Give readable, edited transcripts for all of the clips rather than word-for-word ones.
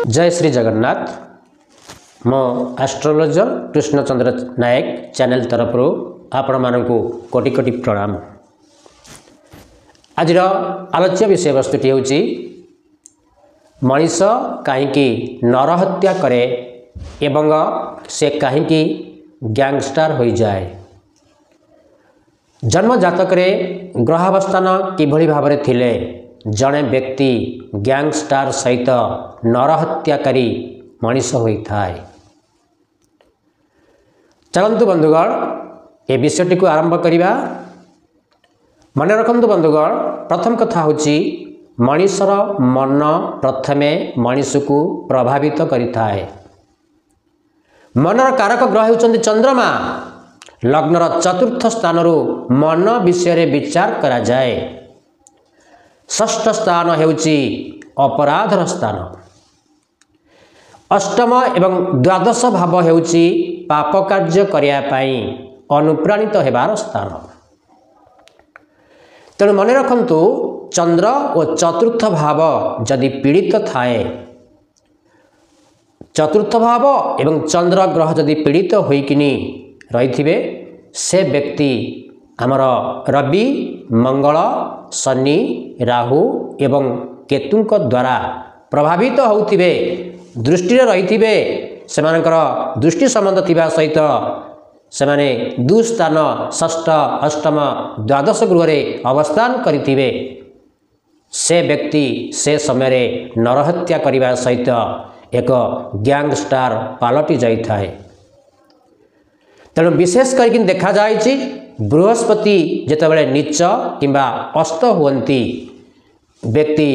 जय श्री जगन्नाथ। मो एस्ट्रोलॉजर कृष्णचंद्र नायक चैनल तरफ आपण मानक कोटि कोटि प्रणाम। आज आलोच्य विषय वस्तुटी हूँ मनीष कहीं नरहत्या करे एवं से कहीं गैंगस्टर हो जाए। जन्म जातक ग्रहावस्थान किभली भाव में थिले जड़े व्यक्ति गैंगस्टर सहित नरहत्याकारी मनीष होता है। चलतु बंधुगण ए विषयटी को आरंभ करिबा। मन रखंतु बंधुगण, प्रथम कथा होची मनीषर मन प्रथमे मनीष को प्रभावित करिथाए। मनर कारक ग्रह होचंदी चंद्रमा। लग्नर चतुर्थ स्थान मन विषय विचार करा जाए। षष्ठ स्थान हेउची अपराधर स्थान। अष्टम एवं द्वादश भाव हेउची पाप कार्य करिया पाई अनुप्राणित हेबार स्थान। तेणु मन रखंतु चंद्र और चतुर्थ भाव जदि पीड़ित थाए, चतुर्थ भाव एवं चंद्र ग्रह जदि पीड़ित होइकिनी रहिथिबे से व्यक्ति आमर रवि मंगल शनि राहु एवं केतुंक द्वारा प्रभावित होउथिबे, दृष्टि रहिथिबे। सेमानकर दृष्टि संबंध थिबा सहित सेमाने दुस्थान षष्ठ अष्टम द्वादश गृह अवस्थान करिथिबे। से व्यक्ति से समय नरहत्या करिबा सहित एक गैंगस्टर पालटि जाइथाए। तेणु विशेष करके देखा जाए बृहस्पति जेतेबेले नीच किंबा अस्त हुअन्ति व्यक्ति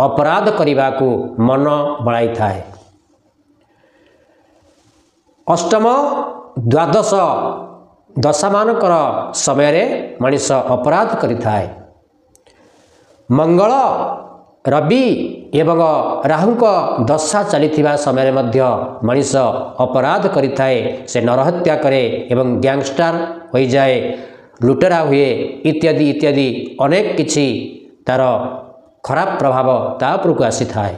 अपराध करने को मन बढ़ाई थाए। अष्टम द्वादश दशामानकर समय मनीष अपराध करिथाए। मंगल रवि एवं राहुक दशा चलिथिबा समय मध्य मनीष अपराध करिथाए। से नरहत्या करे एवं गैंगस्टर हो जाए, लुटेरा हुए इत्यादि इत्यादि अनेक किछि तार खराब प्रभाव ता उपरकू आसी थाए।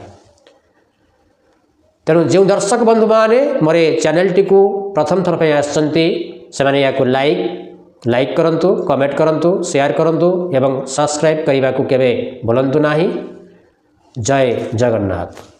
तेणु जो दर्शक बंधु माने मोरे चैनल टी को प्रथम थर पे आसचंती से माने याको लाइक करंतु, कमेंट करंतु, शेयर करंतु एवं सब्सक्राइब करने को केबे भूलंतु नाही। जय जगन्नाथ।